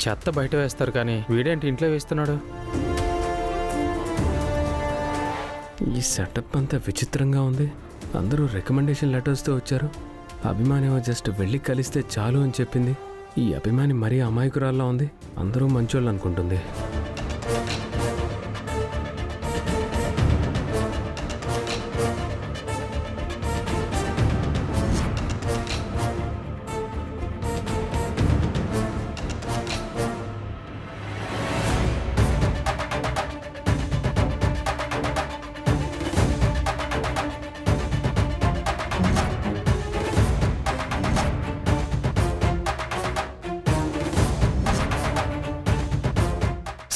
చెత్త బయట వేస్తారు కానీ వీడేంటి ఇంట్లో వేస్తున్నాడు? ఈ సెటప్ అంతా విచిత్రంగా ఉంది. అందరూ రికమెండేషన్ లెటర్స్తో వచ్చారు. అభిమాని జస్ట్ వెళ్ళి కలిస్తే చాలు అని చెప్పింది. ఈ అభిమాని మరీ అమాయకురాల్లా ఉంది. అందరూ మంచోళ్ళు అనుకుంటుంది.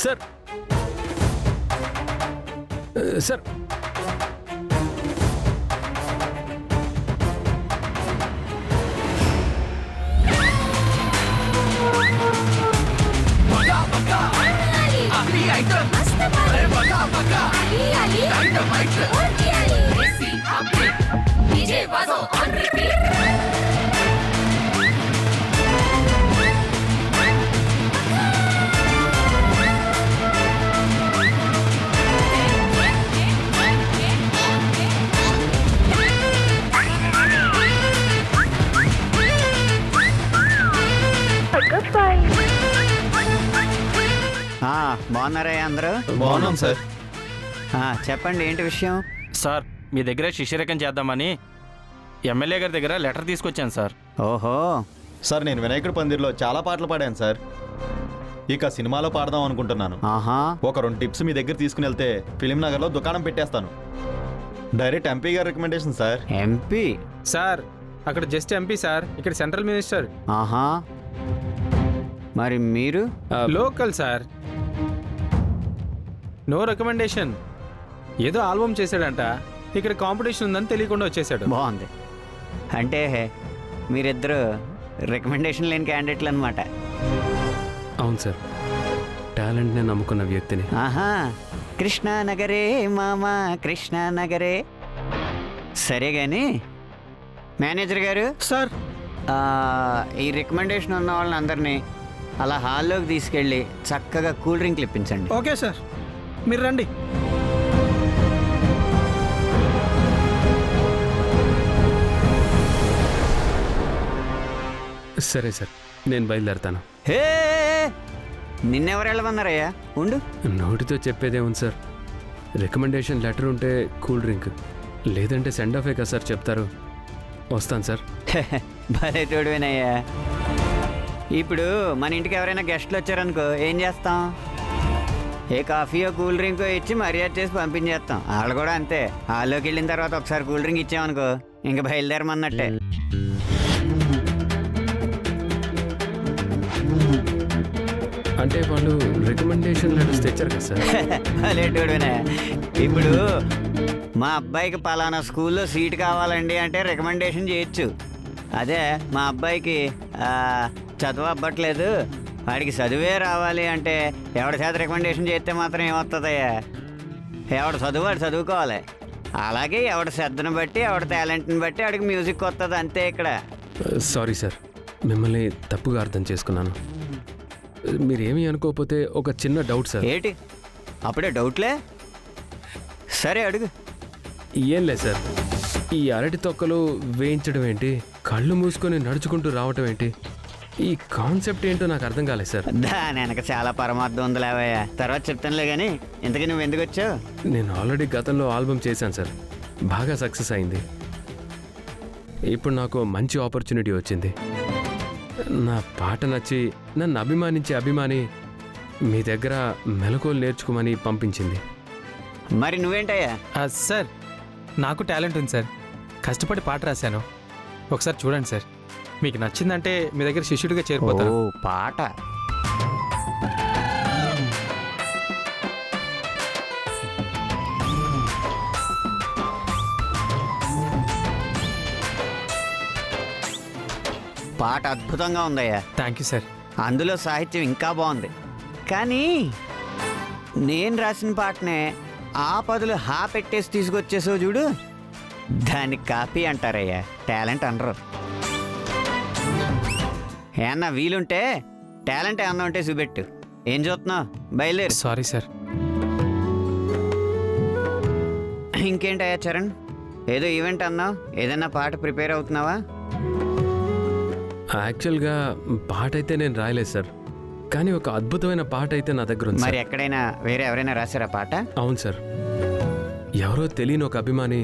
సార్ సార్ బాగున్నారా అందరూ? బాగున్నాం సార్. చెప్పండి, ఏంటి విషయం? సార్, మీ దగ్గర శిష్యరకం చేద్దామని ఎమ్మెల్యే గారి దగ్గర లెటర్ తీసుకొచ్చాను సార్. ఓహో సార్, నేను వినాయకుడి పందిర్లో చాలా పాటలు పాడాను సార్. ఇక సినిమాలో పాడదాం అనుకుంటున్నాను. ఆహా, ఒక 2 టిప్స్ మీ దగ్గర తీసుకుని వెళ్తే ఫిలిం నగర్లో దుకాణం పెట్టేస్తాను. డైరెక్ట్ ఎంపీ గారి రికమెండేషన్ సార్. ఎంపీ? సార్ అక్కడ జస్ట్ ఎంపీ సార్, ఇక్కడ సెంట్రల్ మినిస్టర్. ఆహా, మరి మీరు? Local sir, no recommendation. ఏదో ఆల్బమ్ చేశాడంట, ఇక్కడ కాంపిటీషన్ ఉందని తెలియకుండా వచ్చేసాడు. బాగుంది. అంటే మీరిద్దరు రికమెండేషన్ లేని క్యాండిడేట్లు అనమాట. అవును సార్, టాలెంట్ని నమ్ముకున్న వ్యక్తిని. ఆహా, కృష్ణానగరే మామా కృష్ణానగరే. సరే కానీ మేనేజర్ గారు సార్, ఈ రికమెండేషన్ ఉన్న వాళ్ళని అందరినీ అలా హాల్లోకి తీసుకెళ్ళి చక్కగా కూల్ డ్రింక్లు ఇప్పించండి. ఓకే సార్, మీరు రండి. సరే సార్, నేను బయలుదేరుతాను. హే, నిన్నెవరు వెళ్ళమన్నారయ్యా? ఉండు. నోటితో చెప్పేదేముంది సార్, రికమెండేషన్ లెటర్ ఉంటే కూల్ డ్రింక్, లేదంటే సెండ్ ఆఫే కదా సార్ చెప్తారు. వస్తాను సార్. భలే తోడువేనయ్యా. ఇప్పుడు మన ఇంటికి ఎవరైనా గెస్ట్లు వచ్చారనుకో ఏం చేస్తాం? ఏ కాఫీయో కూల్ డ్రింకో ఇచ్చి మర్యాద చేసి పంపించేస్తాం. వాళ్ళు కూడా అంతే. హాల్లోకి వెళ్ళిన తర్వాత ఒకసారి కూల్ డ్రింక్ ఇచ్చామనుకో ఇంక బయలుదేరమన్నట్టే. అంటే వాళ్ళు రికమెండేషన్ లెటర్స్ తెచ్చారు కదా సార్. భలేటోడునే. ఇప్పుడు మా అబ్బాయికి పలానా స్కూల్లో సీట్ కావాలండి అంటే రికమెండేషన్ చేయొచ్చు. అదే మా అబ్బాయికి చదువు అవ్వట్లేదు, వాడికి చదువే రావాలి అంటే ఎవరి చేత రికమెండేషన్ చేస్తే మాత్రం ఏమవుతుందయ్యా? ఎవడు చదువు వాడు చదువుకోవాలి. అలాగే ఎవడి శ్రద్ధను బట్టి ఎవడి టాలెంట్ని బట్టి వాడికి మ్యూజిక్ వస్తుంది, అంతే. ఇక్కడ సారీ సార్, మిమ్మల్ని తప్పుగా అర్థం చేసుకున్నాను. మీరేమీ అనుకోకపోతే ఒక చిన్న డౌట్ సార్. ఏంటి అప్పుడే డౌట్లే? సరే అడుగు. ఏం లేదు సార్, ఈ అరటి తొక్కలు వేయించడం ఏంటి, కళ్ళు మూసుకొని నడుచుకుంటూ రావటం ఏంటి, ఈ కాన్సెప్ట్ ఏంటో నాకు అర్థం కాలేదు సార్. దాని వెనక చాలా పరమార్థం ఉందిలేవయ్యా, తర్వాత చెప్తానులే. కానీ ఇంతకీ నువ్వు ఎందుకు వచ్చావు? నేను ఆల్రెడీ గతంలో ఆల్బమ్ చేశాను సార్, బాగా సక్సెస్ అయింది. ఇప్పుడు నాకు మంచి ఆపర్చునిటీ వచ్చింది. నా పాట నచ్చి నన్ను అభిమానించే అభిమాని మీ దగ్గర మెలకువలు నేర్చుకోమని పంపించింది. మరి నువ్వేంటయ్యా? సార్ నాకు టాలెంట్ ఉంది సార్, కష్టపడి పాట రాశాను. ఒకసారి చూడండి సార్, మీకు నచ్చిందంటే మీ దగ్గర శిష్యుడిగా చేరిపోతాను. ఓ పాట. పాట అద్భుతంగా ఉందయ్యా. Thank you sir. అందులో సాహిత్యం ఇంకా బాగుంది. కానీ నేను రాసిన పాటనే ఆ పదులు హా పెట్టేసి తీసుకొచ్చేసావు చూడు, దానికి కాపీ అంటారయ్యా, టాలెంట్ అనరు. ఏమన్నా వీలుంటే టాలెంట్ ఏమన్నా ఉంటే చూపెట్టు. ఏం చూస్తున్నావు? బయలుదేరు. Sorry sir. ఇంకేంటయ్యా చరణ్, ఏదో ఈవెంట్ అన్నావు, ఏదైనా పాట ప్రిపేర్ అవుతున్నావా? యాక్చువల్గా పాట అయితే నేను రాయలేదు సార్, కానీ ఒక అద్భుతమైన పాట అయితే నా దగ్గర ఉంది మరి సార్. ఎక్కడైనా వేరే ఎవరైనా రాశారా పాట? అవును సార్, ఎవరో తెలియని ఒక అభిమాని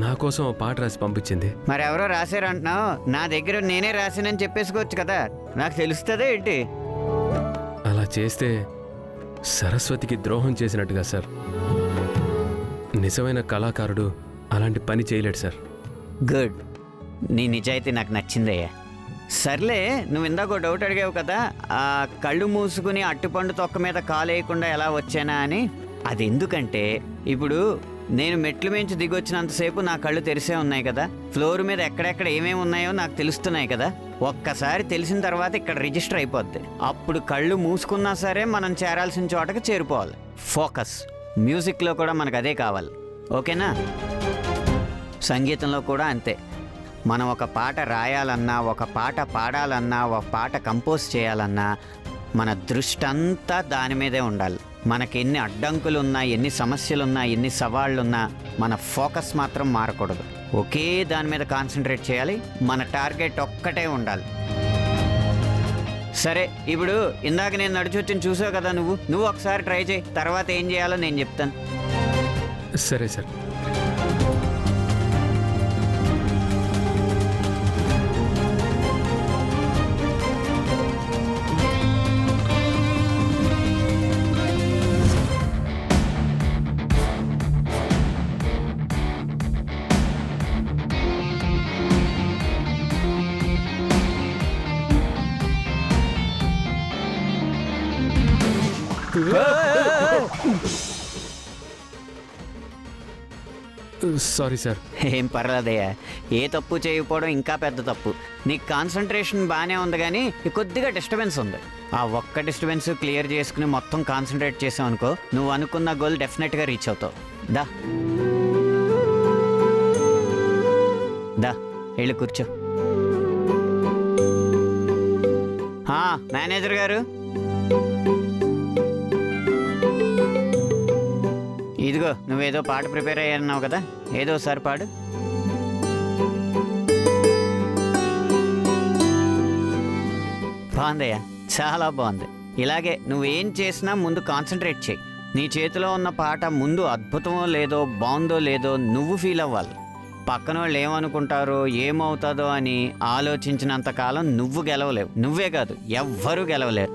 నా కోసం ఓ పాట రాసి పంపించింది. మరి ఎవరో రాశారు అంటున్నావు, నా దగ్గర నేనే రాశానని చెప్పేసుకోవచ్చు కదా, నాకు తెలుస్తుందా ఏంటి? అలా చేస్తే సరస్వతికి ద్రోహం చేసినట్టుగా సార్. నిజమైన కళాకారుడు అలాంటి పని చేయలేడు సార్. గుడ్, నీ నిజాయితీ నాకు నచ్చిందయ్యా. సర్లే, నువ్వు ఇందాక డౌట్ అడిగావు కదా, ఆ కళ్ళు మూసుకుని అట్టుపండు తొక్క మీద కాలు వేయకుండా ఎలా వచ్చానా అని. అది ఎందుకంటే ఇప్పుడు నేను మెట్లు మించి దిగొచ్చినంతసేపు నా కళ్ళు తెరిసే ఉన్నాయి కదా, ఫ్లోర్ మీద ఎక్కడెక్కడ ఏమేమి ఉన్నాయో నాకు తెలుస్తున్నాయి కదా. ఒక్కసారి తెలిసిన తర్వాత ఇక్కడ రిజిస్టర్ అయిపోద్ది. అప్పుడు కళ్ళు మూసుకున్నా సరే మనం చేరాల్సిన చోటకి చేరిపోవాలి. ఫోకస్. మ్యూజిక్లో కూడా మనకు అదే కావాలి, ఓకేనా? సంగీతంలో కూడా అంతే. మనం ఒక పాట రాయాలన్నా, ఒక పాట పాడాలన్నా, ఒక పాట కంపోజ్ చేయాలన్నా మన దృష్టి అంతా దాని మీదే ఉండాలి. మనకి ఎన్ని అడ్డంకులున్నా, ఎన్ని సమస్యలున్నా, ఎన్ని సవాళ్ళున్నా మన ఫోకస్ మాత్రం మారకూడదు. ఒకే దాని మీద కాన్సన్ట్రేట్ చేయాలి. మన టార్గెట్ ఒక్కటే ఉండాలి. సరే, ఇప్పుడు ఇందాక నేను నడిచొచ్చిన చూసావు కదా, నువ్వు ఒకసారి ట్రై చేయి. తర్వాత ఏం చేయాలో నేను చెప్తాను. సరే సార్. Sorry sir. ఏం పర్లేదయ్యా, ఏ తప్పు చేయకపోవడం ఇంకా పెద్ద తప్పు. నీకు కాన్సన్ట్రేషన్ బాగానే ఉంది, కానీ కొద్దిగా డిస్టర్బెన్స్ ఉంది. ఆ ఒక్క డిస్టర్బెన్స్ క్లియర్ చేసుకుని మొత్తం కాన్సన్ట్రేట్ చేసావు అనుకో, నువ్వు అనుకున్న గోల్ డెఫినెట్గా రీచ్ అవుతావు. దా దా వెళ్ళి కూర్చో. మేనేజర్ గారు, ఇదిగో నువ్వేదో పాట ప్రిపేర్ అయ్యాన్నావు కదా, ఏదో ఒకసారి పాడు. బాగుందయ్యా, చాలా బాగుంది. ఇలాగే నువ్వేం చేసినా ముందు కాన్సన్ట్రేట్ చేయి. నీ చేతిలో ఉన్న పాట ముందు అద్భుతమో లేదో, బాగుందో లేదో నువ్వు ఫీల్ అవ్వాలి. పక్కన వాళ్ళు ఏమనుకుంటారో, ఏమవుతుందో అని ఆలోచించినంతకాలం నువ్వు గెలవలేవు. నువ్వే కాదు, ఎవ్వరూ గెలవలేరు.